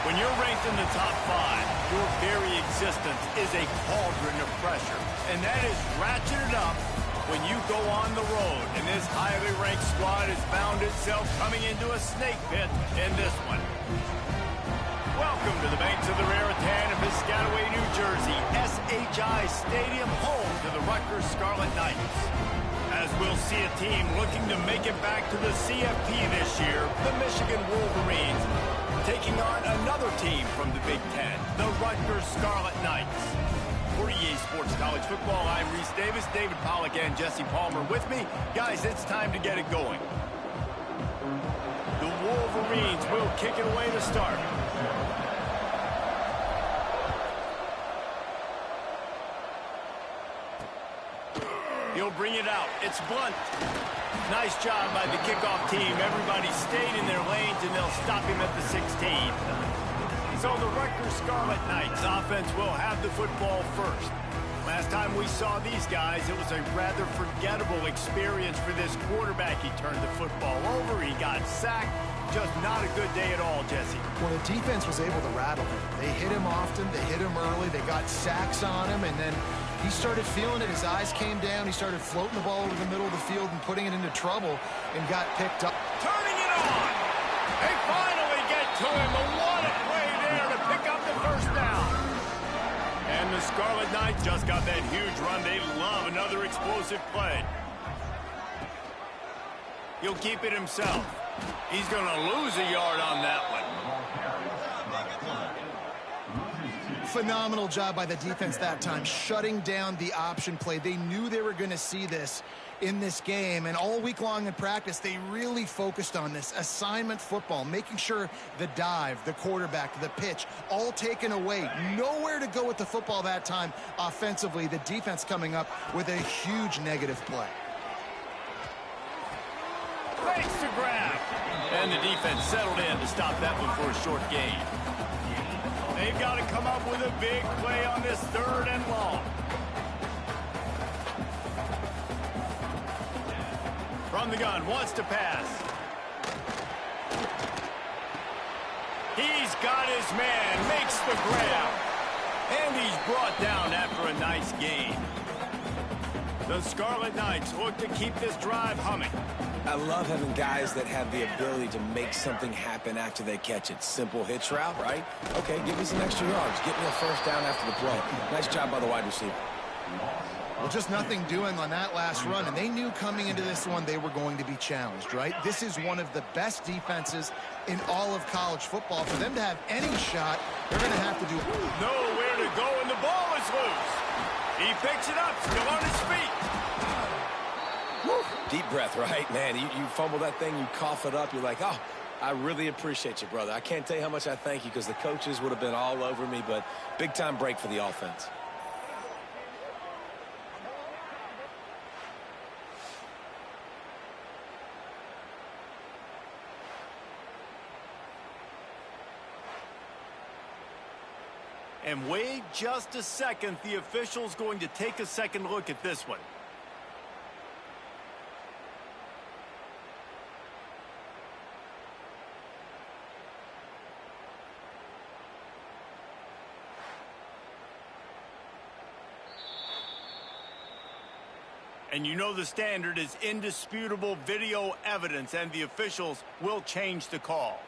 When you're ranked in the top 5, your very existence is a cauldron of pressure. And that is ratcheted up when you go on the road. And this highly ranked squad has found itself coming into a snake pit in this one. Welcome to the banks of the Raritan in Piscataway, New Jersey. SHI Stadium, home to the Rutgers Scarlet Knights. As we'll see a team looking to make it back to the CFP this year, the Michigan Wolverines, taking on another team from the Big Ten, the Rutgers Scarlet Knights. For EA Sports College Football, I'm Reese Davis, David Pollack, and Jesse Palmer with me. Guys, it's time to get it going. The Wolverines will kick it away to start. He'll bring it out. It's Blunt. Nice job by the kickoff team. Everybody stayed in their lanes, and they'll stop him at the 16. So the Rutgers Scarlet Knights offense will have the football first. Last time we saw these guys, it was a rather forgettable experience for this quarterback. He turned the football over. He got sacked. Just not a good day at all, Jesse. Well, the defense was able to rattle him. They hit him often. They hit him early. They got sacks on him, and then he started feeling it. His eyes came down. He started floating the ball over the middle of the field and putting it into trouble and got picked up. Turning it on. They finally get to him. But what a play there to pick up the first down. And the Scarlet Knights just got that huge run. They love another explosive play. He'll keep it himself. He's going to lose a yard on that one. Phenomenal job by the defense that time, shutting down the option play. They knew they were going to see this in this game, and all week long in practice, they really focused on this assignment football, making sure the dive, the quarterback, the pitch, all taken away. Nowhere to go with the football that time offensively. The defense coming up with a huge negative play. Fakes to grab. And the defense settled in to stop that one for a short gain. They've got to come up with a big play on this 3rd and long. From the gun, wants to pass. He's got his man, makes the grab. And he's brought down after a nice gain. The Scarlet Knights look to keep this drive humming. I love having guys that have the ability to make something happen after they catch it. Simple hitch route, right? Okay, give me some extra yards. Get me a first down after the play. Nice job by the wide receiver. Well, just nothing doing on that last run, and they knew coming into this one they were going to be challenged, right? This is one of the best defenses in all of college football. For them to have any shot, they're going to have to do nowhere to go, and the ball is loose. He picks it up, still on his feet. Woo. Deep breath, right? Man, you fumble that thing, you cough it up, you're like, oh, I really appreciate you, brother. I can't tell you how much I thank you because the coaches would have been all over me, but big-time break for the offense. And wait just a second. The official's going to take a second look at this one. And you know the standard is indisputable video evidence, and the officials will change the call.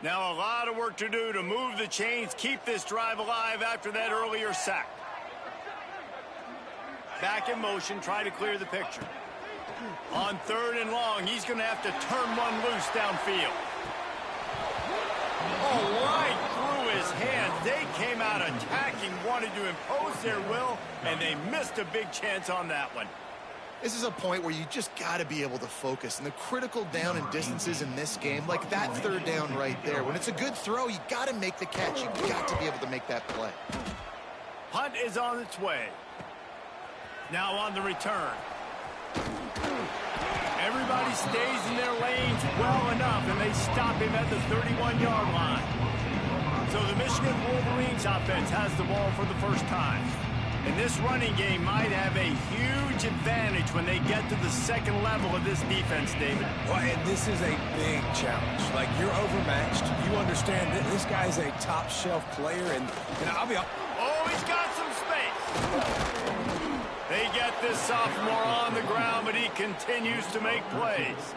Now a lot of work to do to move the chains, keep this drive alive after that earlier sack. Back in motion, try to clear the picture. On 3rd and long, he's going to have to turn one loose downfield. Oh, right through his hands. They came out attacking, wanted to impose their will, and they missed a big chance on that one. This is a point where you just got to be able to focus. And the critical down and distances in this game, like that 3rd down right there, when it's a good throw, you got to make the catch. You got to be able to make that play. Punt is on its way. Now on the return. Everybody stays in their lanes well enough, and they stop him at the 31-yard line. So the Michigan Wolverines offense has the ball for the first time. And this running game might have a huge advantage when they get to the second level of this defense, David. Well, and this is a big challenge. Like, you're overmatched. You understand that this guy's a top-shelf player, and I'll be... Oh, he's got some space. They get this sophomore on the ground, but he continues to make plays.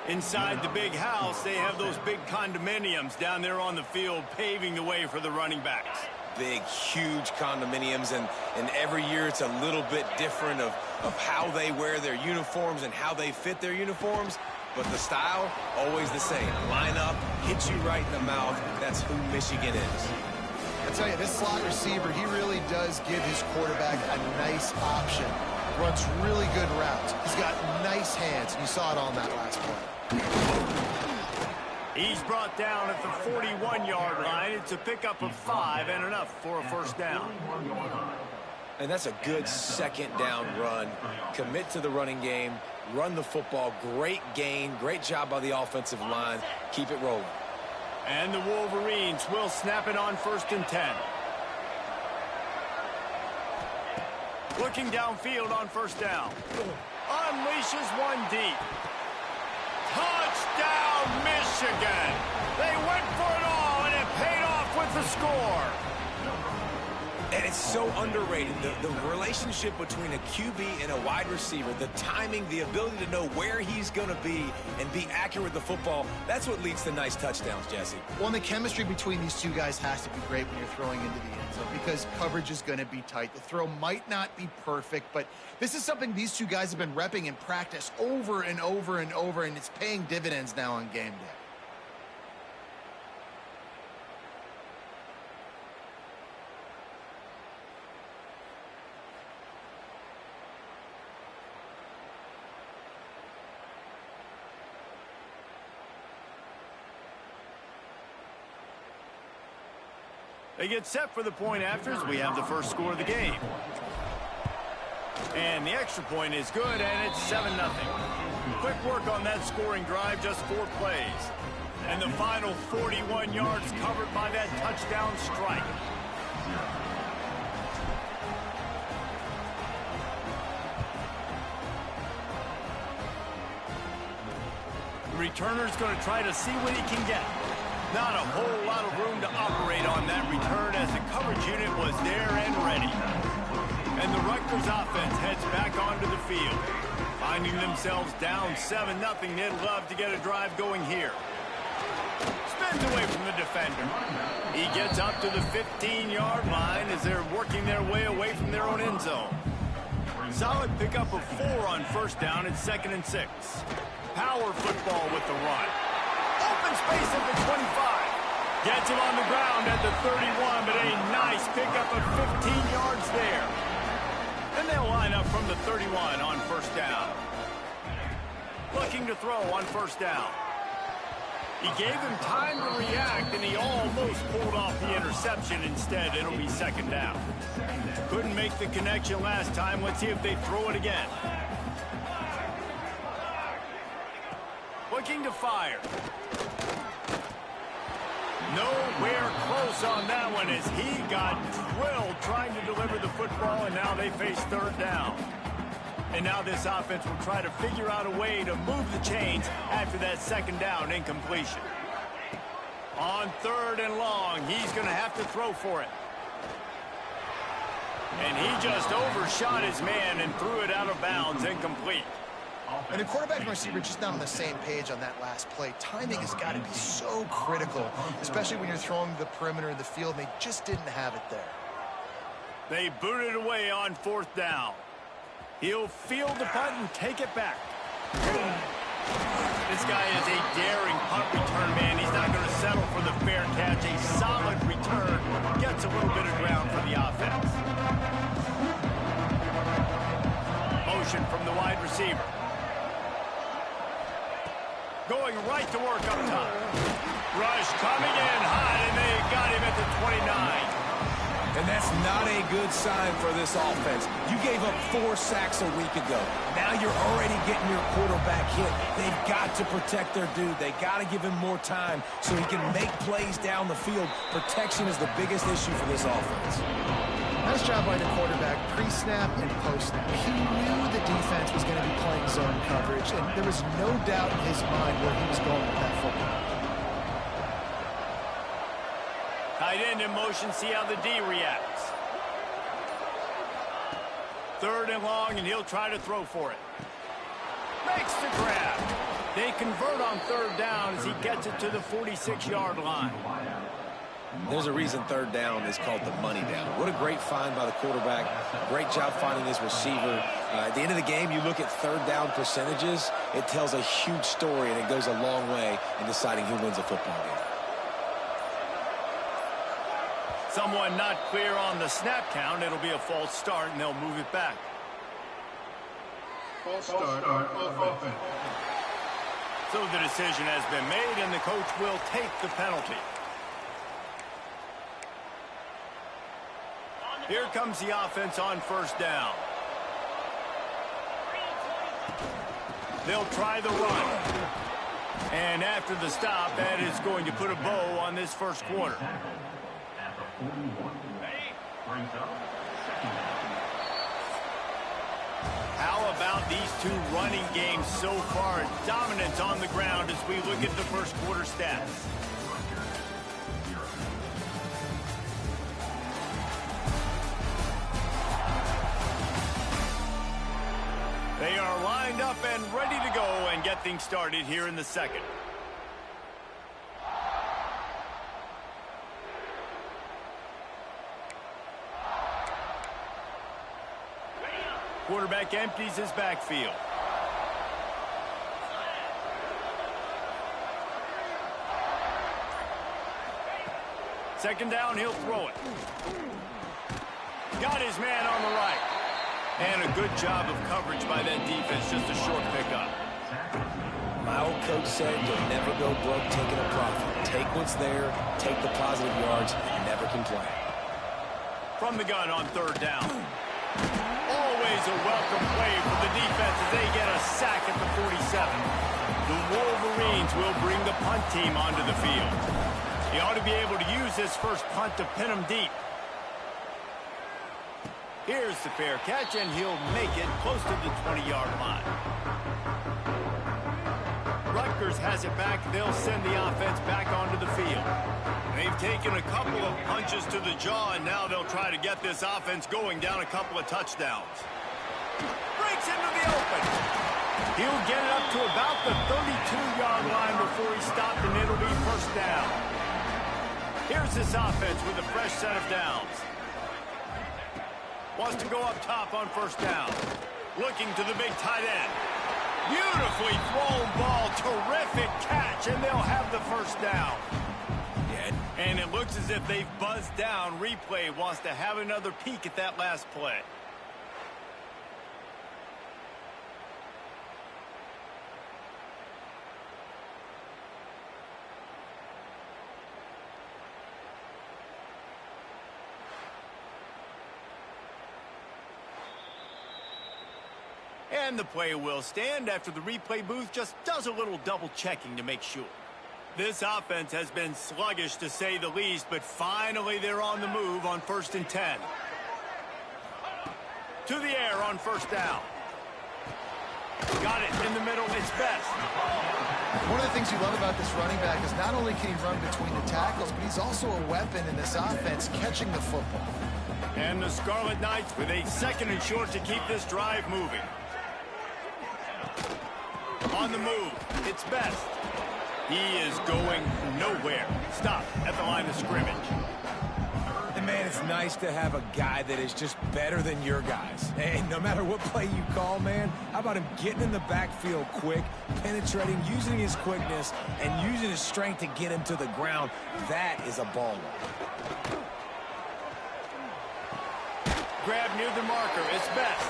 Inside the big house, they have those big condominiums down there on the field paving the way for the running backs. Big, huge condominiums, and every year it's a little bit different of how they wear their uniforms and how they fit their uniforms, but the style, always the same. Line up, hit you right in the mouth. That's who Michigan is. I tell you, this slot receiver, he really does give his quarterback a nice option. Runs really good routes. He's got nice hands, and you saw it on that last play. He's brought down at the 41-yard line. It's a pickup of 5 and enough for a first down. And that's a good second down run. Commit to the running game, run the football. Great gain, great job by the offensive line. Keep it rolling. And the Wolverines will snap it on 1st and 10. Looking downfield on 1st down. Unleashes one deep. Touchdown, Michigan! They went for it all, and it paid off with the score. And it's so underrated. The relationship between a QB and a wide receiver, the timing, the ability to know where he's going to be and be accurate with the football, that's what leads to nice touchdowns, Jesse. Well, and the chemistry between these two guys has to be great when you're throwing into the end zone because coverage is going to be tight. The throw might not be perfect, but this is something these two guys have been repping in practice over and over and over, and it's paying dividends now on game day. They get set for the point afters. We have the first score of the game. And the extra point is good, and it's 7-0. Quick work on that scoring drive, just 4 plays. And the final 41 yards covered by that touchdown strike. The returner's going to try to see what he can get. Not a whole lot of room to operate on that return as the coverage unit was there and ready. And the Rutgers offense heads back onto the field. Finding themselves down 7-0, they'd love to get a drive going here. Spin Spins away from the defender. He gets up to the 15-yard line as they're working their way away from their own end zone. Solid pickup of 4 on first down and 2nd and 6. Power football with the run. Open space at the 25. Gets him on the ground at the 31, but a nice pickup of 15 yards there. And they'll line up from the 31 on first down. Looking to throw on first down. He gave him time to react, and he almost pulled off the interception. Instead, it'll be 2nd down. Couldn't make the connection last time. Let's see if they throw it again. Looking to fire. Nowhere close on that one as he got drilled trying to deliver the football, and now they face 3rd down. And now this offense will try to figure out a way to move the chains after that 2nd down incompletion. On 3rd and long, he's going to have to throw for it. And he just overshot his man and threw it out of bounds, incomplete. And the quarterback and receiver just not on the same page on that last play. Timing has got to be so critical, especially when you're throwing the perimeter of the field. They just didn't have it there. They booted away on 4th down. He'll field the punt and take it back. This guy is a daring punt return man. He's not going to settle for the fair catch. A solid return. Gets a little bit of ground for the offense. Motion from the wide receiver. Going right to work up top. Rush coming in hot, and they got him at the 29. And that's not a good sign for this offense. You gave up 4 sacks a week ago. Now you're already getting your quarterback hit. They've got to protect their dude. They got to give him more time so he can make plays down the field. Protection is the biggest issue for this offense. Nice job by the quarterback, pre-snap and post-snap. He knew the defense was going to be playing zone coverage, and there was no doubt in his mind where he was going with that football. Tight end in motion, see how the D reacts. 3rd and long, and he'll try to throw for it. Makes the grab. They convert on 3rd down as he gets it to the 46-yard line. There's a reason 3rd down is called the money down. What a great find by the quarterback. Great job finding his receiver. At the end of the game, you look at 3rd down percentages. It tells a huge story, and it goes a long way in deciding who wins a football game. Someone not clear on the snap count. It'll be a false start, and they'll move it back. False start offense. So the decision has been made, and the coach will take the penalty. Here comes the offense on 1st down. They'll try the run. And after the stop, that is going to put a bow on this 1st quarter. How about these 2 running games so far? Dominance on the ground as we look at the 1st quarter stats. They are lined up and ready to go and get things started here in the 2nd. Quarterback empties his backfield. Second down, he'll throw it. Got his man on the right. And a good job of coverage by that defense, just a short pickup. My old coach said you'll never go broke taking a profit. Take what's there, take the positive yards, and never complain. From the gun on 3rd down. Always a welcome play for the defense as they get a sack at the 47. The Wolverines will bring the punt team onto the field. He ought to be able to use this first punt to pin them deep. Here's the fair catch, and he'll make it close to the 20-yard line. Rutgers has it back. They'll send the offense back onto the field. They've taken a couple of punches to the jaw, and now they'll try to get this offense going down a couple of touchdowns. Breaks into the open. He'll get it up to about the 32-yard line before he stopped, and it'll be first down. Here's this offense with a fresh set of downs. Wants to go up top on first down. Looking to the big tight end. Beautifully thrown ball. Terrific catch, and they'll have the first down. And it looks as if they've buzzed down. Replay wants to have another peek at that last play. And the play will stand after the replay booth just does a little double checking to make sure. This offense has been sluggish to say the least, but finally they're on the move on 1st and 10. To the air on first down. Got it in the middle, it's best. One of the things you love about this running back is not only can he run between the tackles, but he's also a weapon in this offense catching the football. And the Scarlet Knights with a 2nd and short to keep this drive moving. On the move, it's best. He is going nowhere. Stop at the line of scrimmage. And man, it's nice to have a guy that is just better than your guys. And no matter what play you call, man, how about him getting in the backfield quick, penetrating, using his quickness, and using his strength to get him to the ground. That is a baller. Grab near the marker, it's best.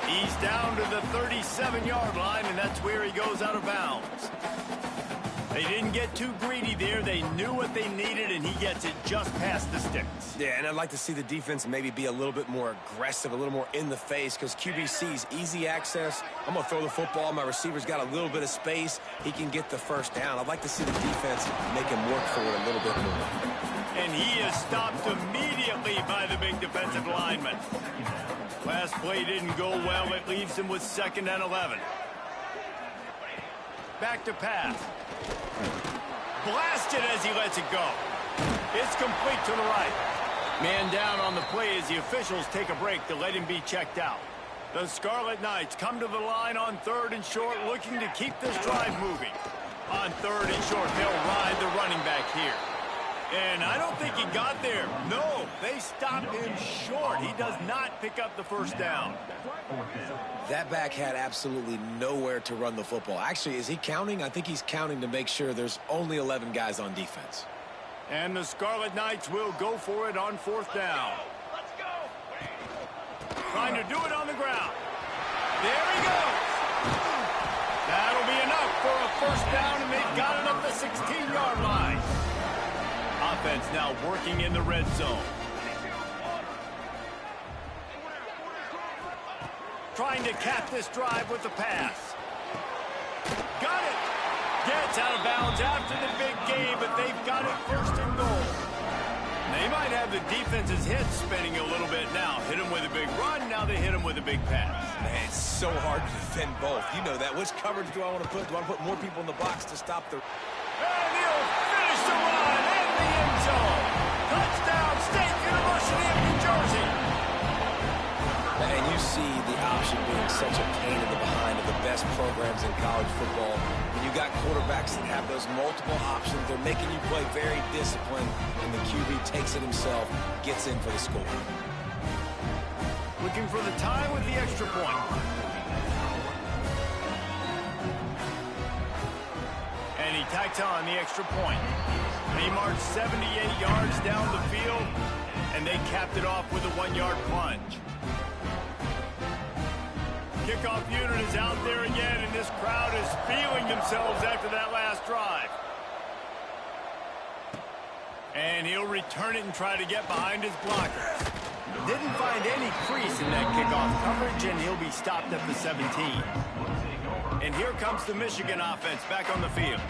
He's down to the 37-yard line, and that's where he goes out of bounds. They didn't get too greedy there. They knew what they needed, and he gets it just past the sticks. Yeah, and I'd like to see the defense maybe be a little bit more aggressive, a little more in the face, because QBC's easy access. I'm going to throw the football. My receiver's got a little bit of space. He can get the first down. I'd like to see the defense make him work for it a little bit more. And he is stopped immediately by the big defensive lineman. Last play didn't go well. It leaves him with 2nd and 11. Back to pass. Blasted as he lets it go. It's complete to the right. Man down on the play as the officials take a break to let him be checked out. The Scarlet Knights come to the line on 3rd and short, looking to keep this drive moving. On 3rd and short, they'll ride the running back here. And I don't think he got there. No, they stopped him short. He does not pick up the first down. That back had absolutely nowhere to run the football. Actually, is he counting? I think he's counting to make sure there's only 11 guys on defense. And the Scarlet Knights will go for it on 4th down. Trying to do it on the ground. There he goes. That'll be enough for a first down, and they've got it up the 16-yard line. Offense now working in the red zone. Trying to cap this drive with the pass. Got it. Gets out of bounds after the big game, but they've got it 1st and goal. They might have the defense's head spinning a little bit now. Hit him with a big run, now they hit him with a big pass. Man, it's so hard to defend both. You know that. Which coverage do I want to put? Do I want to put more people in the box to stop the... And he'll finish the run in the end zone. Touchdown, State University of New Jersey. And you see the option being such a pain in the behind of the best programs in college football. When you got quarterbacks that have those multiple options, they're making you play very disciplined, and the QB takes it himself, gets in for the score. Looking for the tie with the extra point. And he tacks on the extra point. They marched 78 yards down the field, and they capped it off with a 1-yard plunge. Kickoff unit is out there again, and this crowd is feeling themselves after that last drive. And he'll return it and try to get behind his blockers. Didn't find any crease in that kickoff coverage, and he'll be stopped at the 17. And here comes the Michigan offense back on the field.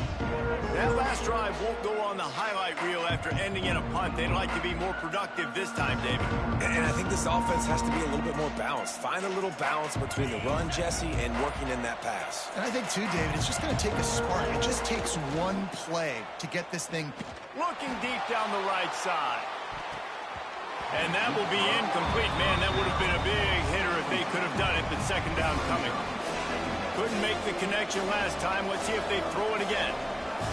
That last drive won't go on the highlight reel after ending in a punt. They'd like to be more productive this time, David. And I think this offense has to be a little bit more balanced. Find a little balance between the run, Jesse, and working in that pass. And I think, too, David, it's just going to take a spark. It just takes one play to get this thing. Looking deep down the right side. And that will be incomplete. Man, that would have been a big hitter if they could have done it, but 2nd down coming. Couldn't make the connection last time. Let's see if they throw it again.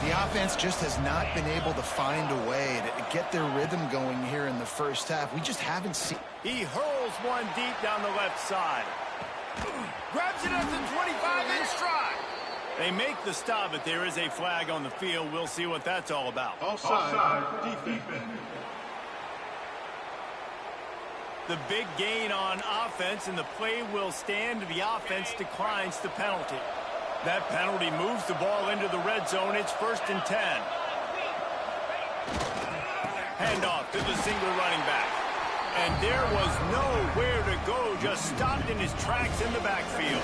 The offense just has not been able to find a way to get their rhythm going here in the first half. We just haven't seen. He hurls one deep down the left side. Grabs it at the 25 in stride. They make the stop, but there is a flag on the field. We'll see what that's all about. Offside, defense. The big gain on offense, and the play will stand. The offense declines the penalty. That penalty moves the ball into the red zone. It's 1st and 10. Handoff to the single running back. And there was nowhere to go, just stopped in his tracks in the backfield.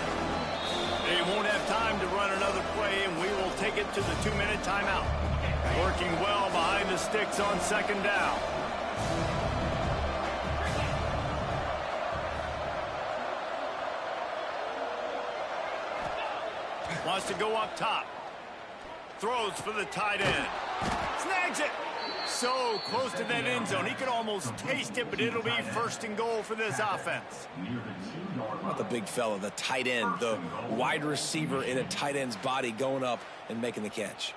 They won't have time to run another play, and we will take it to the 2-minute timeout. Working well behind the sticks on 2nd down. Wants to go up top. Throws for the tight end. Snags it. So close to that end zone. He could almost taste it, but it'll be 1st and goal for this offense. Not the big fella, the tight end, the wide receiver in a tight end's body going up and making the catch.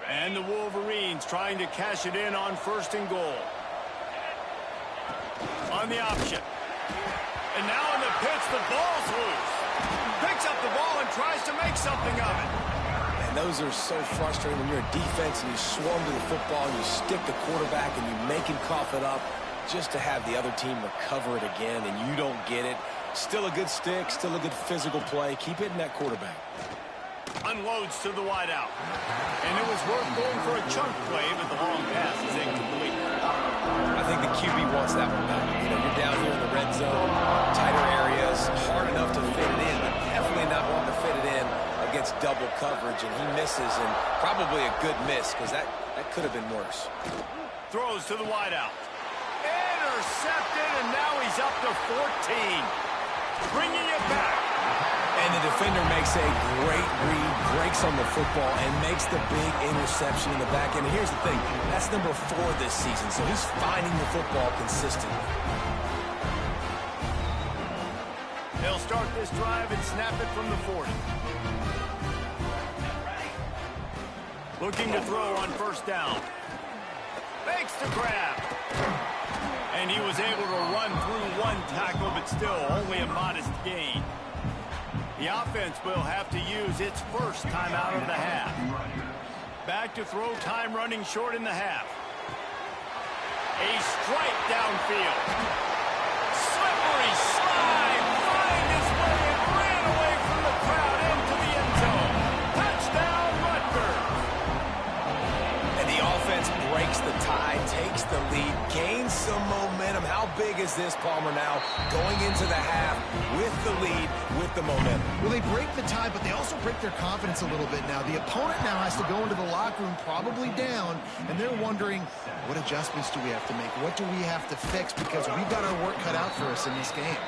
And the Wolverines trying to cash it in on 1st and goal. On the option. And now in the pitch, the ball's loose. Picks up the ball and tries to make something of it. And those are so frustrating when you're a defense and you swarm to the football, and you stick the quarterback and you make him cough it up just to have the other team recover it again, and you don't get it. Still a good stick, still a good physical play. Keep hitting that quarterback. Unloads to the wideout. And it was worth going for a chunk play, but the long pass is incomplete. I think the QB wants that one back. You know, you're down here in the red zone, tighter areas, hard enough to fit it in, but definitely not wanting to fit it in against double coverage, and he misses, and probably a good miss, because that could have been worse. Throws to the wideout. Intercepted, and now he's up to 14. Bringing it back. And the defender makes a great read, breaks on the football, and makes the big interception in the back end. And here's the thing, that's number 4 this season, so he's finding the football consistently. They'll start this drive and snap it from the 40. Looking to throw on 1st down. Makes the grab. And he was able to run through one tackle, but still only a modest gain. The offense will have to use its 1st timeout of the half. Back to throw, time running short in the half. A strike downfield. Slippery slide. Find his way and ran away from the crowd into the end zone. Touchdown, Rutgers. And the offense breaks the tie, takes the lead, gains some momentum. How big is this, Palmer, now? Going into the half with the lead, with the momentum. Well, they break the tie, but they also break their confidence a little bit now. The opponent now has to go into the locker room probably down, and they're wondering, what adjustments do we have to make? What do we have to fix? Because we've got our work cut out for us in this game.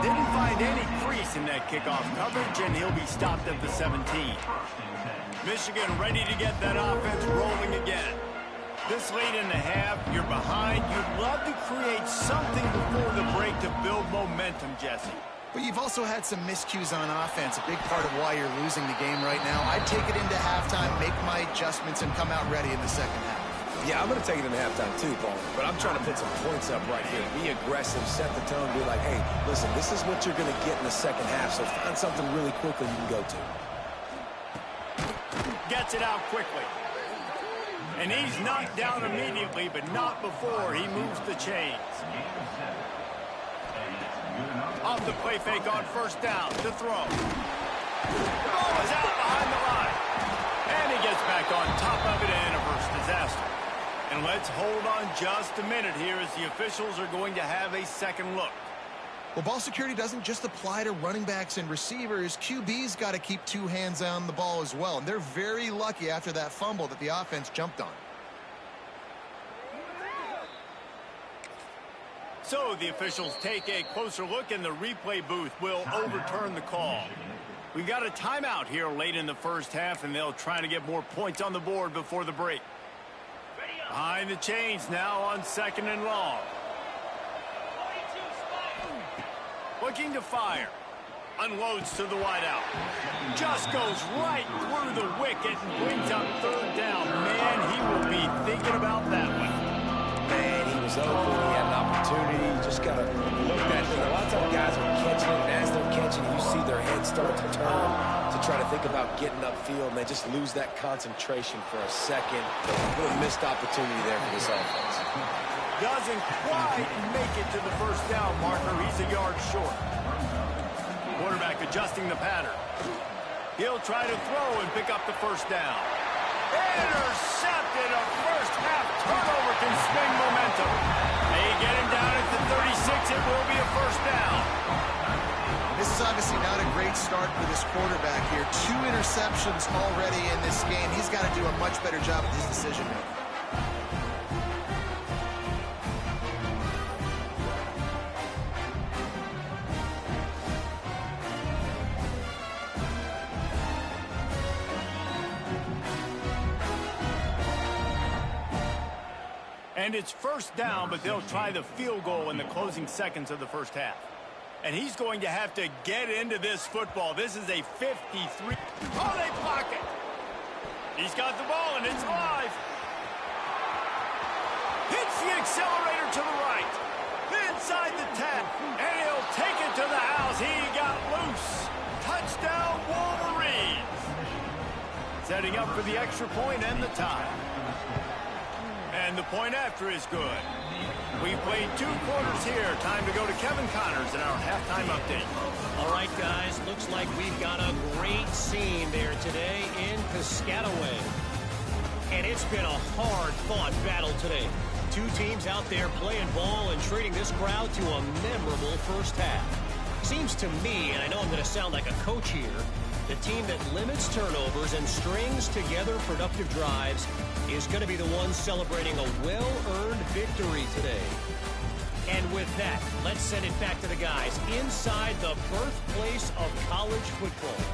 Didn't find any crease in that kickoff coverage, and he'll be stopped at the 17. Michigan ready to get that offense rolling again. This late in the half, you're behind. You'd love to create something before the break to build momentum, Jesse. But you've also had some miscues on offense, a big part of why you're losing the game right now. I'd take it into halftime, make my adjustments, and come out ready in the 2nd half. Yeah, I'm going to take it into halftime too, Paul. But I'm trying to put some points up right here. Be aggressive, set the tone, be like, hey, listen, this is what you're going to get in the 2nd half, so find something really quickly you can go to. Gets it out quickly. And he's knocked down immediately, but not before he moves the chains. Off the play fake on 1st down to throw. The ball is out behind the line. And he gets back on top of it, and a first disaster. And let's hold on just a minute here as the officials are going to have a second look. Well, ball security doesn't just apply to running backs and receivers. QB's got to keep 2 hands on the ball as well. And they're very lucky after that fumble that the offense jumped on. So the officials take a closer look, and the replay booth will overturn the call. We've got a timeout here late in the 1st half, and they'll try to get more points on the board before the break. Behind the chains now on 2nd and long. Looking to fire. Unloads to the wideout. Just goes right through the wicket and brings up 3rd down. Man, he will be thinking about that one. Man, he was open. He had an opportunity. You just got to look at it. A lot of times guys are catching it, and as they're catching it, you see their head start to turn to try to think about getting upfield, and they just lose that concentration for a second. A little missed opportunity there for this offense. Doesn't quite make it to the 1st down marker. He's a yard short. Quarterback adjusting the pattern. He'll try to throw and pick up the 1st down. Intercepted. A first-half turnover can swing momentum. They get him down at the 36. It will be a 1st down. This is obviously not a great start for this quarterback here. 2 interceptions already in this game. He's got to do a much better job with his decision-making. And it's 1st down, but they'll try the field goal in the closing seconds of the 1st half. And he's going to have to get into this football. This is a 53. Oh, they block it. He's got the ball, and it's live. Hits the accelerator to the right. Inside the 10. And he'll take it to the house. He got loose. Touchdown, Wolverines. Setting up for the extra point and the tie. And the point after is good. We've played 2 quarters here. Time to go to Kevin Connors in our halftime update. All right, guys. Looks like we've got a great scene there today in Piscataway. And it's been a hard-fought battle today. 2 teams out there playing ball and treating this crowd to a memorable 1st half. Seems to me, and I know I'm going to sound like a coach here, the team that limits turnovers and strings together productive drives is going to be the one celebrating a well-earned victory today. And with that, let's send it back to the guys inside the birthplace of college football.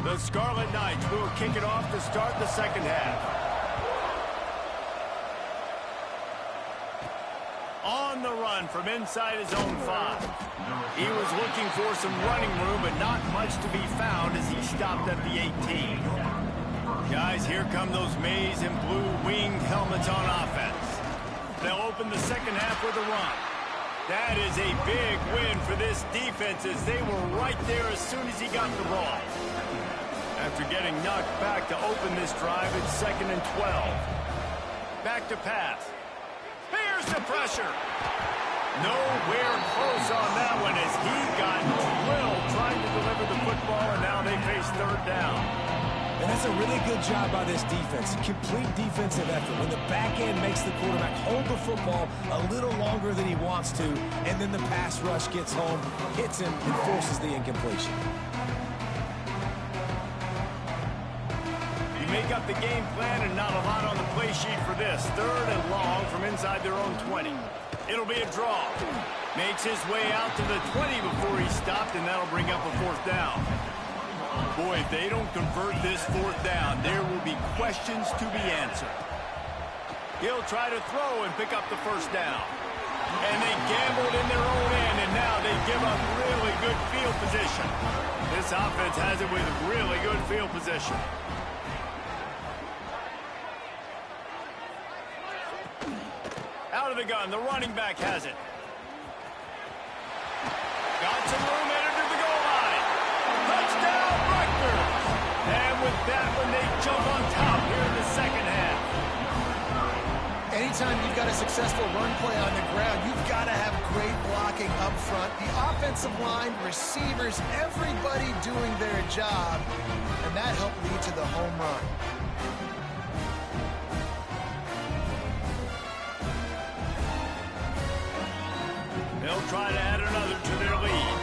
The Scarlet Knights will kick it off to start the 2nd half. On the run from inside his own 5. He was looking for some running room, but not much to be found as he stopped at the 18. Guys, here come those maize and blue winged helmets on offense. They'll open the 2nd half with a run. That is a big win for this defense as they were right there as soon as he got the ball. After getting knocked back to open this drive, it's 2nd and 12. Back to pass. Here's the pressure. Nowhere close on that one as he got drilled trying to deliver the football, and now they face 3rd down. And that's a really good job by this defense. Complete defensive effort. When the back end makes the quarterback hold the football a little longer than he wants to, and then the pass rush gets home, hits him, and forces the incompletion. Make up the game plan and not a lot on the play sheet for this. 3rd and long from inside their own 20. It'll be a draw. Makes his way out to the 20 before he stopped, and that'll bring up a 4th down. Boy, if they don't convert this 4th down, there will be questions to be answered. He'll try to throw and pick up the 1st down. And they gambled in their own end, and now they give up really good field position. This offense has it with really good field position. Out of the gun, the running back has it. Got some room, headed to the goal line. Touchdown, Rutgers! And with that one, they jump on top here in the 2nd half. Anytime you've got a successful run play on the ground, you've got to have great blocking up front. The offensive line, receivers, everybody doing their job, and that helped lead to the home run. They'll try to add another to their lead.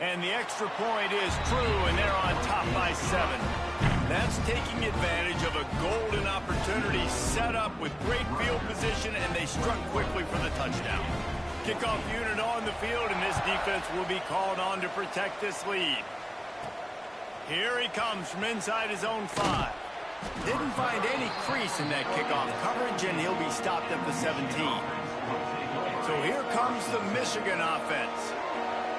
And the extra point is true, and they're on top by 7. That's taking advantage of a golden opportunity set up with great field position, and they struck quickly for the touchdown. Kickoff unit on the field, and this defense will be called on to protect this lead. Here he comes from inside his own 5. Didn't find any crease in that kickoff coverage, and he'll be stopped at the 17. So here comes the Michigan offense.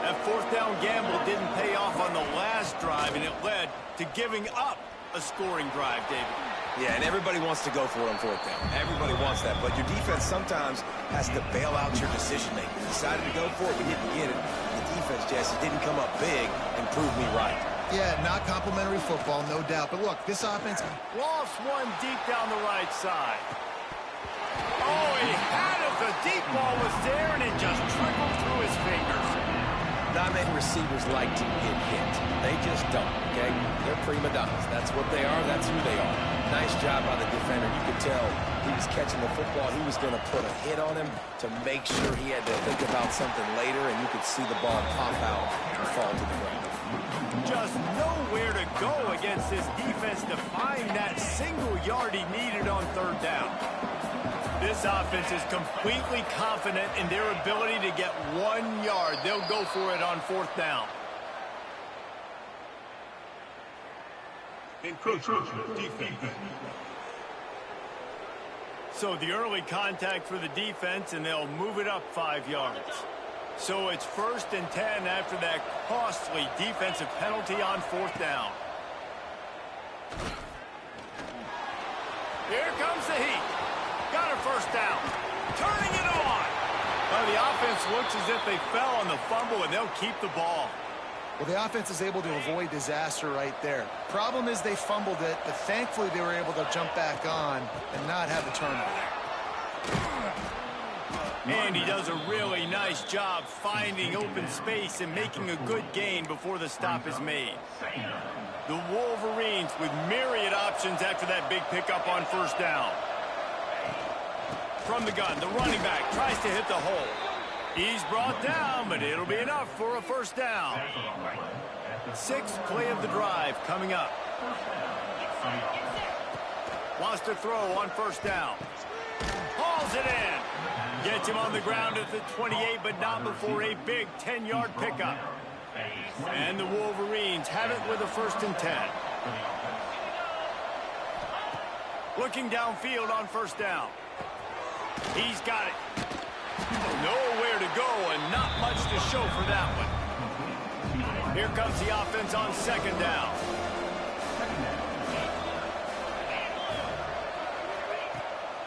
That fourth down gamble didn't pay off on the last drive, and it led to giving up a scoring drive, David. Yeah, and everybody wants to go for it on fourth down. Everybody wants that, but your defense sometimes has to bail out your decision-making. You decided to go for it, we didn't get it. The defense, Jesse, didn't come up big and prove me right. Yeah, not complimentary football, no doubt. But look, this offense... Lost one deep down the right side. Oh, he had it. The deep ball was there, and it just trickled through his fingers. Not many receivers like to get hit. They just don't, okay? They're prima donnas. That's what they are. That's who they are. Nice job by the defender. You could tell he was catching the football. He was going to put a hit on him to make sure he had to think about something later, and you could see the ball pop out and fall to the ground. Just nowhere to go against this defense to find that single yard he needed on third down. This offense is completely confident in their ability to get 1 yard. They'll go for it on fourth down. Encroachment defense. So the early contact for the defense, and they'll move it up 5 yards. So it's 1st and 10 after that costly defensive penalty on fourth down. Here comes the heat. Got a first down. Turning it on. Well, the offense looks as if they fell on the fumble, and they'll keep the ball. Well, the offense is able to avoid disaster right there. Problem is they fumbled it, but thankfully they were able to jump back on and not have a turnover. And he does a really nice job finding open space and making a good gain before the stop is made. The Wolverines with myriad options after that big pickup on first down. From the gun, the running back tries to hit the hole. He's brought down, but it'll be enough for a first down. 6th play of the drive coming up. Wants to throw on first down. Hauls it in. Gets him on the ground at the 28, but not before a big 10-yard pickup. And the Wolverines have it with a 1st and 10. Looking downfield on first down. He's got it. Nowhere to go and not much to show for that one. Here comes the offense on second down.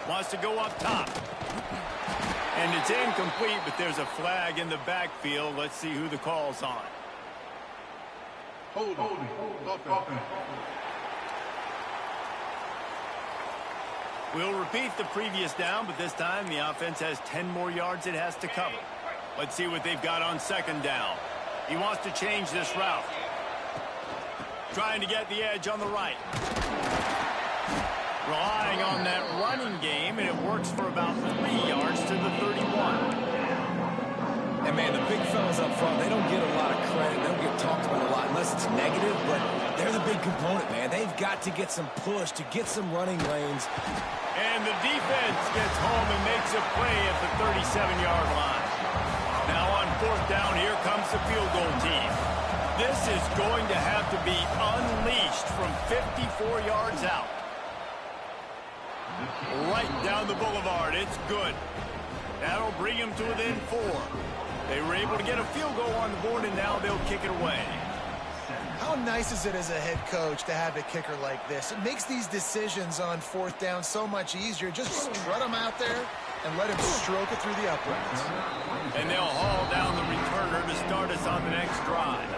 Wants to go up top. And it's incomplete, but there's a flag in the backfield. Let's see who the call's on. Holding. Offense. We'll repeat the previous down, but this time the offense has 10 more yards it has to cover. Let's see what they've got on second down. He wants to change this route. Trying to get the edge on the right. Relying on that running game, and it works for about 3 yards to the 31. And, man, the big fellas up front, they don't get a lot of credit. They don't get talked about a lot unless it's negative, but they're the big component, man. They've got to get some push to get some running lanes. And the defense gets home and makes a play at the 37-yard line. Now on fourth down, here comes the field goal team. This is going to have to be unleashed from 54 yards out. Right down the boulevard. It's good. That'll bring him to within 4. They were able to get a field goal on the board, and now they'll kick it away. How nice is it as a head coach to have a kicker like this? It makes these decisions on fourth down so much easier. Just strut him out there and let him stroke it through the uprights. And they'll haul down the returner to start us on the next drive.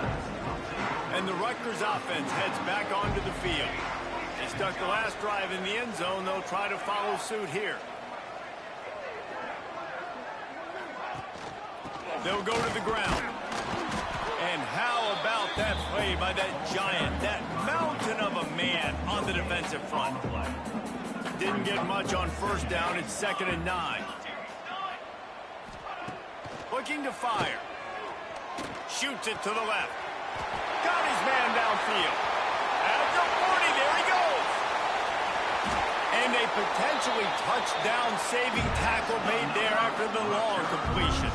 And the Rutgers offense heads back onto the field. They stuck the last drive in the end zone. They'll try to follow suit here. They'll go to the ground. And how about that play by that giant, that mountain of a man on the defensive front? Didn't get much on first down. It's 2nd and 9. Looking to fire. Shoots it to the left. Got his man downfield. At the 40, there he goes. And a potentially touchdown-saving tackle made there after the long completion.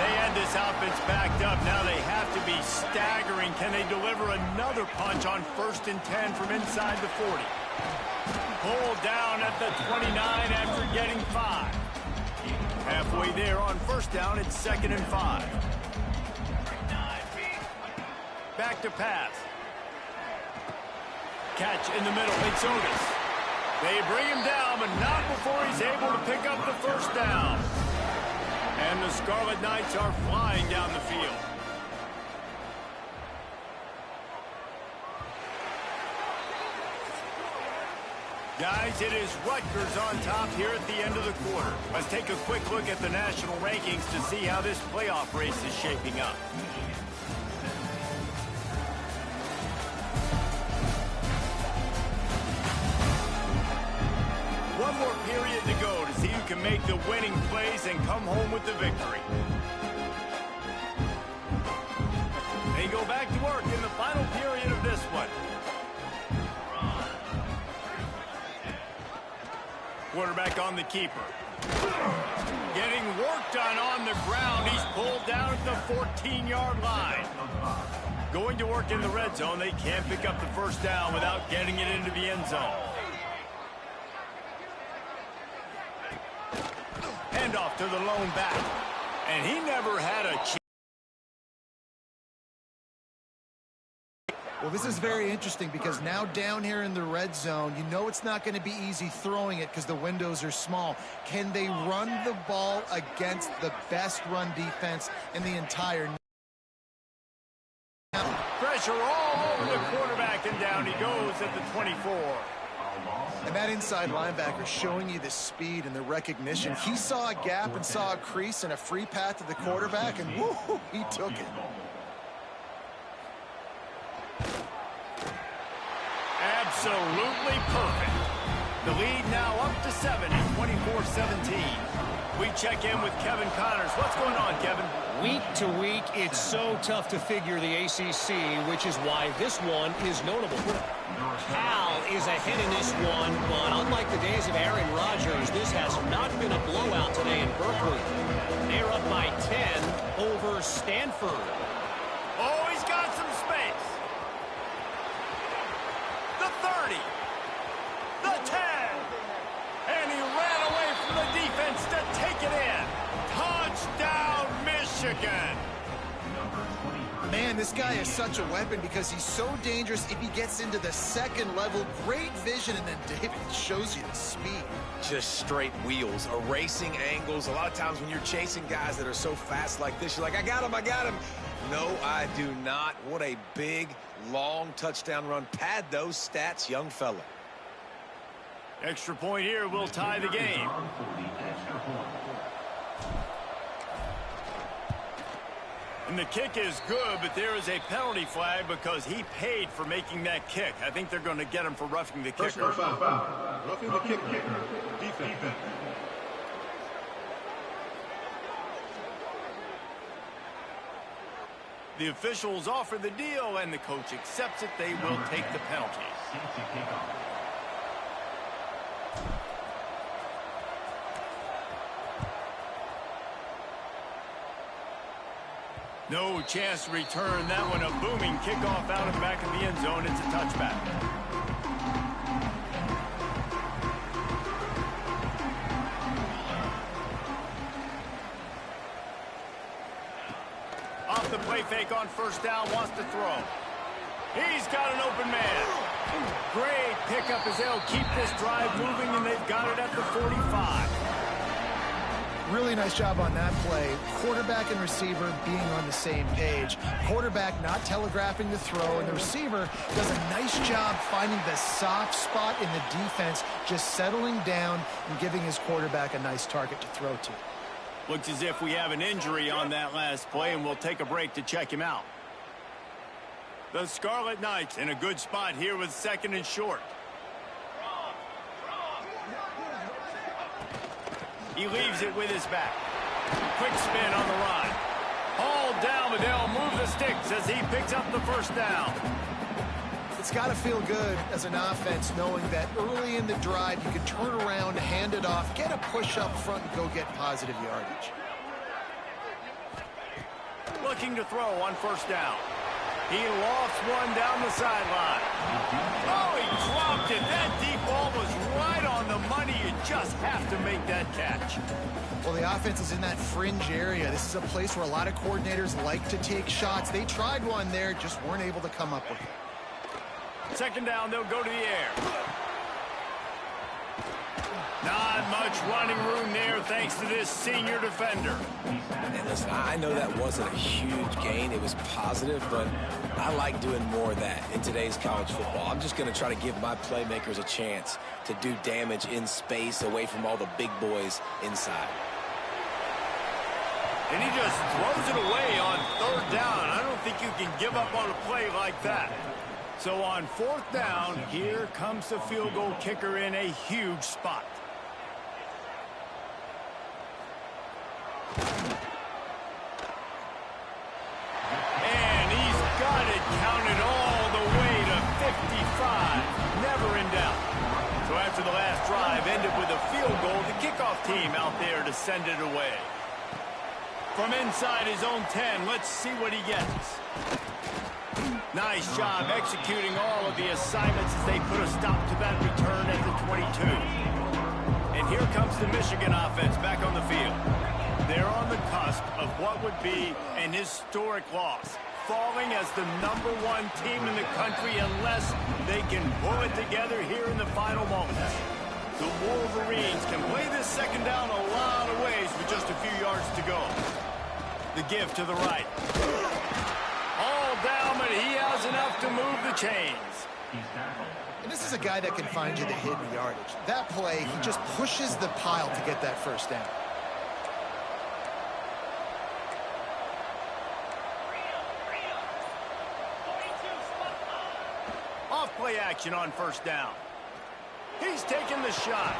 They had this offense backed up. Now they have to be staggering. Can they deliver another punch on 1st and 10 from inside the 40? Pulled down at the 29 after getting 5. Halfway there on 1st down, it's 2nd and 5. Back to pass. Catch in the middle. It's Otis. They bring him down, but not before he's able to pick up the 1st down. And the Scarlet Knights are flying down the field. Guys, it is Rutgers on top here at the end of the quarter. Let's take a quick look at the national rankings to see how this playoff race is shaping up. One more period to go to see who can make the winning plays and come home with the victory. They go back to work in the final period of this one. Quarterback on the keeper. Getting work done on the ground. He's pulled down at the 14-yard line. Going to work in the red zone. They can't pick up the 1st down without getting it into the end zone. Hand off to the lone back. And he never had a chance. Well, this is very interesting because now down here in the red zone, you know it's not going to be easy throwing it because the windows are small. Can they run the ball against the best run defense in the entire? Pressure all over the quarterback, and down he goes at the 24. And that inside linebacker showing you the speed and the recognition. He saw a gap and saw a crease and a free path to the quarterback, and woo, he took it. Absolutely perfect. The lead now up to 7 at 24-17. We check in with Kevin Connors. What's going on, Kevin? Week to week, it's so tough to figure the ACC, which is why this one is notable. Cal is ahead in this one, but unlike the days of Aaron Rodgers, this has not been a blowout today in Berkeley. They're up by 10 over Stanford. Oh, he's got some space. The 30. The 10. And he ran away from the defense to take it in. Touchdown, Michigan. Man, this guy is such a weapon because he's so dangerous if he gets into the 2nd level. Great vision, and then David shows you the speed. Just straight wheels, erasing angles. A lot of times when you're chasing guys that are so fast like this, you're like, I got him, I got him. No, I do not. What a big, long touchdown run. Pad those stats, young fella. Extra point here will tie the game. And the kick is good, but there is a penalty flag because he paid for making that kick. I think they're going to get him for roughing the kicker. Personal foul. Roughing the kicker. Defense. The officials offer the deal, and the coach accepts it. They will take the penalty. No chance to return that one. A booming kickoff out of the back of the end zone. It's a touchback. Off the play fake on 1st down, wants to throw. He's got an open man. Great pickup as they'll keep this drive moving, and they've got it at the 45. Really nice job on that play. Quarterback and receiver being on the same page. Quarterback not telegraphing the throw, and the receiver does a nice job finding the soft spot in the defense, just settling down and giving his quarterback a nice target to throw to. Looks as if we have an injury on that last play, and we'll take a break to check him out. The Scarlet Knights in a good spot here with 2nd and short. He leaves it with his back. Quick spin on the run. Hauled down, but they'll move the sticks as he picks up the first down. It's got to feel good as an offense knowing that early in the drive you can turn around, hand it off, get a push up front, and go get positive yardage. Looking to throw on first down. He lofts one down the sideline. Oh, he dropped it. That deep ball was right on the money. You just have to make that catch. Well, the offense is in that fringe area. This is a place where a lot of coordinators like to take shots. They tried one there, just weren't able to come up with it. Second down, they'll go to the air. Not much running room there thanks to this senior defender. And listen, I know that wasn't a huge gain. It was positive, but I like doing more of that in today's college football. I'm just going to try to give my playmakers a chance to do damage in space away from all the big boys inside. And he just throws it away on third down. I don't think you can give up on a play like that. So on fourth down, here comes the field goal kicker in a huge spot. And he's got it counted all the way to 55. Never in doubt. So after the last drive ended with a field goal, the kickoff team out there to send it away. From inside his own 10, let's see what he gets. Nice job executing all of the assignments as they put a stop to that return at the 22. And here comes the Michigan offense back on the field. They're on the cusp of what would be an historic loss, falling as the #1 team in the country unless they can pull it together here in the final moments. The Wolverines can play this second down a lot of ways with just a few yards to go. The give to the right. All down, but he has enough to move the chains. And this is a guy that can find you the hidden yardage. That play, he just pushes the pile to get that first down. Off play action on first down. He's taking the shot.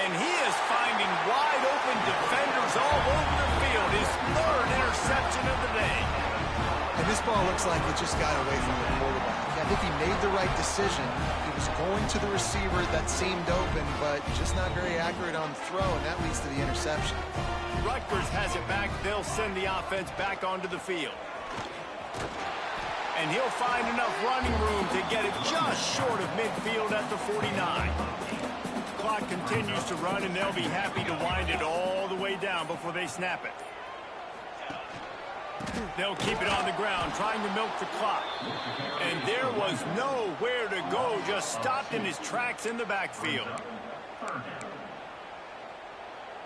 And he is finding wide open defenders all over the field. His third interception of the day. And this ball looks like it just got away from the quarterback. I think he made the right decision. He was going to the receiver that seemed open, but just not very accurate on the throw, and that leads to the interception. Rutgers has it back. They'll send the offense back onto the field. And he'll find enough running room to get it just short of midfield at the 49. Clock continues to run, and they'll be happy to wind it all the way down before they snap it. They'll keep it on the ground, trying to milk the clock. And there was nowhere to go, just stopped in his tracks in the backfield.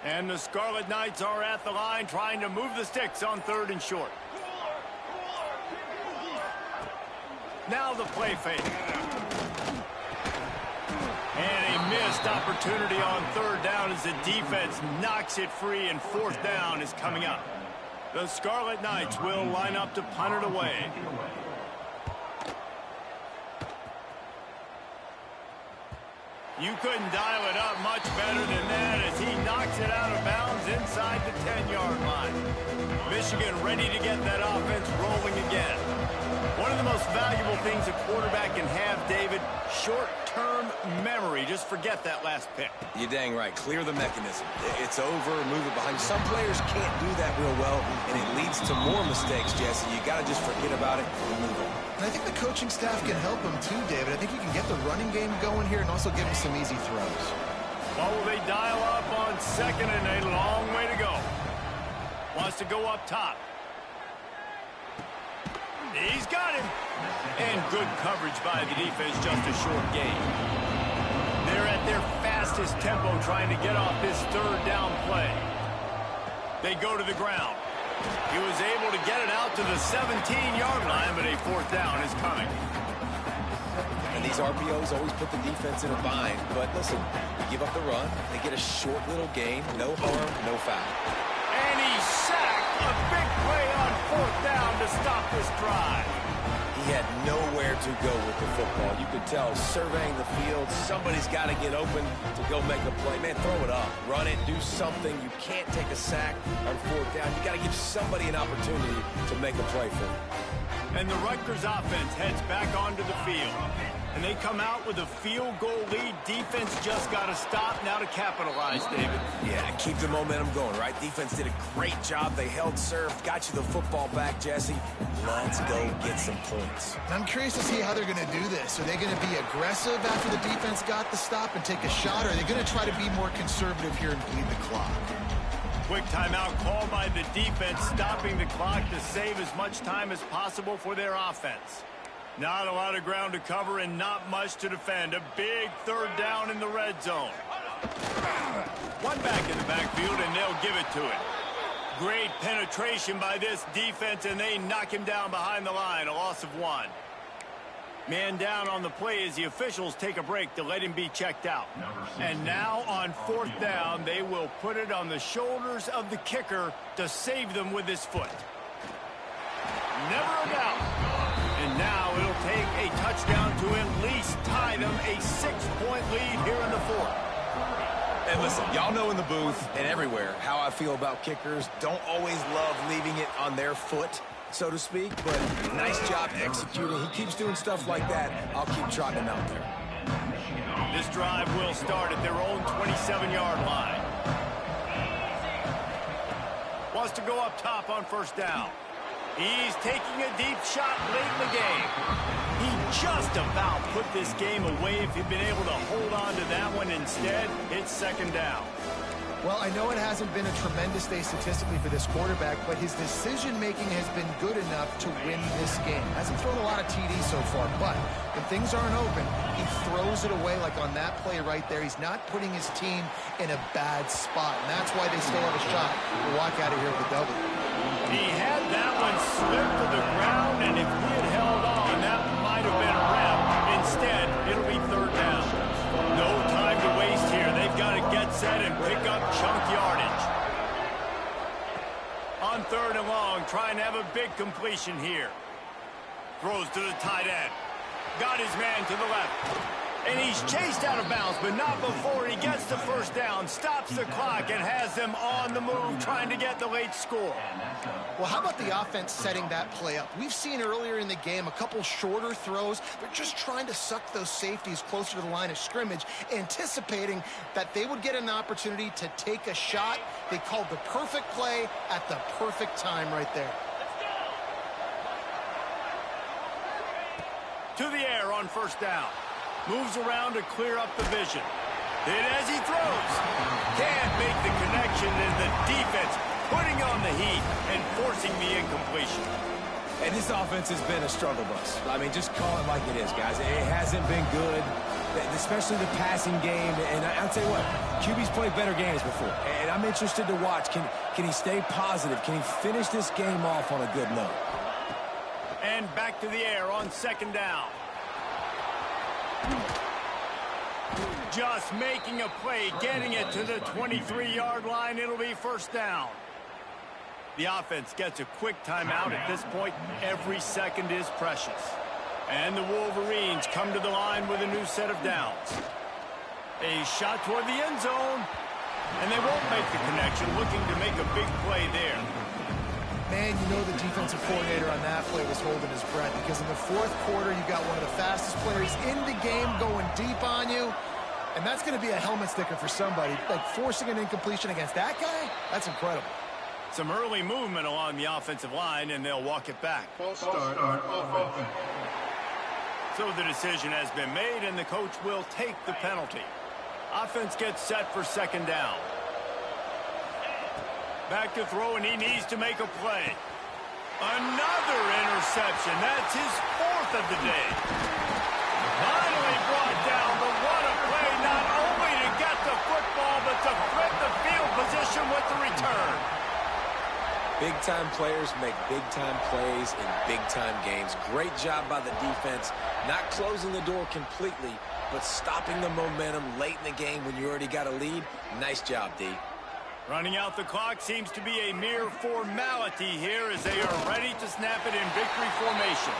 And the Scarlet Knights are at the line, trying to move the sticks on third and short. Now the play fake. And a missed opportunity on third down as the defense knocks it free, and fourth down is coming up. The Scarlet Knights will line up to punt it away. You couldn't dial it up much better than that as he knocks it out of bounds inside the 10-yard line. Michigan ready to get that offense rolling again. One of the most valuable things a quarterback can have, David, short-term memory. Just forget that last pick. You're dang right. Clear the mechanism. It's over, move it behind. Some players can't do that real well, and it leads to more mistakes, Jesse. You got to just forget about it and move on. And I think the coaching staff can help him too, David. I think you can get the running game going here and also give him some easy throws. Well, will they dial up on second and a long way to go? Wants to go up top. He's got him. And good coverage by the defense, just a short gain. They're at their fastest tempo trying to get off this third down play. They go to the ground. He was able to get it out to the 17-yard line, but a fourth down is coming. And these RPOs always put the defense in a bind. But listen, you give up the run, they get a short little gain, no harm, no foul. And he's sacked. A big play on fourth down to stop this drive. He He had nowhere to go with the football. You could tell surveying the field, somebody's got to get open to go make a play. Man, throw it up. Run it. Do something. You can't take a sack on fourth down. You got to give somebody an opportunity to make a play for them. And the Rutgers offense heads back onto the field. And they come out with a field goal lead. Defense just got to stop now to capitalize, David. Yeah, keep the momentum going, right? Defense did a great job. They held serve, got you the football back, Jesse. Let's go get some points. I'm curious to see how they're going to do this. Are they going to be aggressive after the defense got the stop and take a shot? Or are they going to try to be more conservative here and bleed the clock? Quick timeout called by the defense, stopping the clock to save as much time as possible for their offense. Not a lot of ground to cover and not much to defend. A big third down in the red zone. One back in the backfield, and they'll give it to it. Great penetration by this defense, and they knock him down behind the line. A loss of 1. Man down on the play as the officials take a break to let him be checked out. And now on fourth down, they will put it on the shoulders of the kicker to save them with his foot. Never a doubt. And now it'll take a touchdown to at least tie them a 6-point lead here in the fourth. And listen, y'all know in the booth and everywhere how I feel about kickers. Don't always love leaving it on their foot, so to speak, but nice job executing. He keeps doing stuff like that. I'll keep trotting him out there. This drive will start at their own 27-yard line. Wants to go up top on first down. He's taking a deep shot late in the game. He just about put this game away if he'd been able to hold on to that one. Instead, it's second down. Well, I know it hasn't been a tremendous day statistically for this quarterback, but his decision-making has been good enough to win this game. Hasn't thrown a lot of TDs so far, but when things aren't open, he throws it away like on that play right there. He's not putting his team in a bad spot, and that's why they still have a shot to walk out of here with a W. He had that one slip to the ground, and if he had held on, that might have been a wrap. Instead, it'll be third down. No time to waste here. They've got to get set and pick up chunk yardage. On third and long, trying to have a big completion here. Throws to the tight end. Got his man to the left. And he's chased out of bounds, but not before he gets the first down, stops the clock, and has them on the move trying to get the late score. Well, how about the offense setting that play up? We've seen earlier in the game a couple shorter throws. They're just trying to suck those safeties closer to the line of scrimmage, anticipating that they would get an opportunity to take a shot. They called the perfect play at the perfect time right there. To the air on first down. Moves around to clear up the vision. Hit as he throws. Can't make the connection, and the defense putting on the heat and forcing the incompletion. And this offense has been a struggle bus. I mean, just call it like it is, guys. It hasn't been good, especially the passing game. And I'll tell you what, QB's played better games before. And I'm interested to watch. Can he stay positive? Can he finish this game off on a good note? And back to the air on second down. Just making a play, getting it to the 23-yard line. It'll be first down. The offense gets a quick timeout at this point. Every second is precious. And the Wolverines come to the line with a new set of downs. A shot toward the end zone. And they won't make the connection, looking to make a big play there. Man, you know the defensive coordinator on that play was holding his breath, because in the fourth quarter, you got one of the fastest players in the game going deep on you, and that's going to be a helmet sticker for somebody. Like forcing an incompletion against that guy, that's incredible. Some early movement along the offensive line, and they'll walk it back. False start on offense. So the decision has been made, and the coach will take the penalty. Offense gets set for second down. Back to throw, and he needs to make a play. Another interception. That's his fourth of the day. Finally brought down, but what a play, not only to get the football, but to flip the field position with the return. Big-time players make big-time plays in big-time games. Great job by the defense, not closing the door completely, but stopping the momentum late in the game when you already got a lead. Nice job, D. Running out the clock seems to be a mere formality here as they are ready to snap it in victory formation.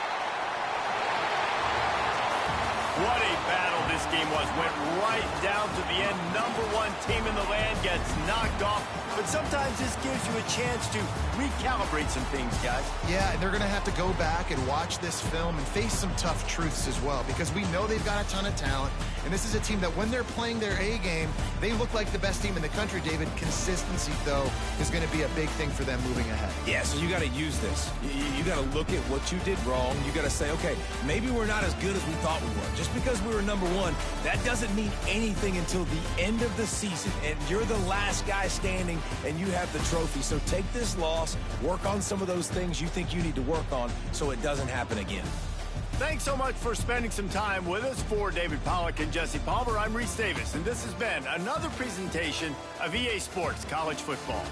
What a battle this game was. Went right down to the end. Number one team in the land gets knocked off. But sometimes this gives you a chance to recalibrate some things, guys. Yeah, and they're going to have to go back and watch this film and face some tough truths as well, because we know they've got a ton of talent. And this is a team that when they're playing their A game, they look like the best team in the country, David. Consistency, though, is going to be a big thing for them moving ahead. Yeah, so you got to use this. You got to look at what you did wrong. You got to say, okay, maybe we're not as good as we thought we were. Just because we were number one, that doesn't mean anything until the end of the season. And you're the last guy standing, and you have the trophy. So take this loss, work on some of those things you think you need to work on so it doesn't happen again. Thanks so much for spending some time with us. For David Pollack and Jesse Palmer, I'm Reese Davis, and this has been another presentation of EA Sports College Football.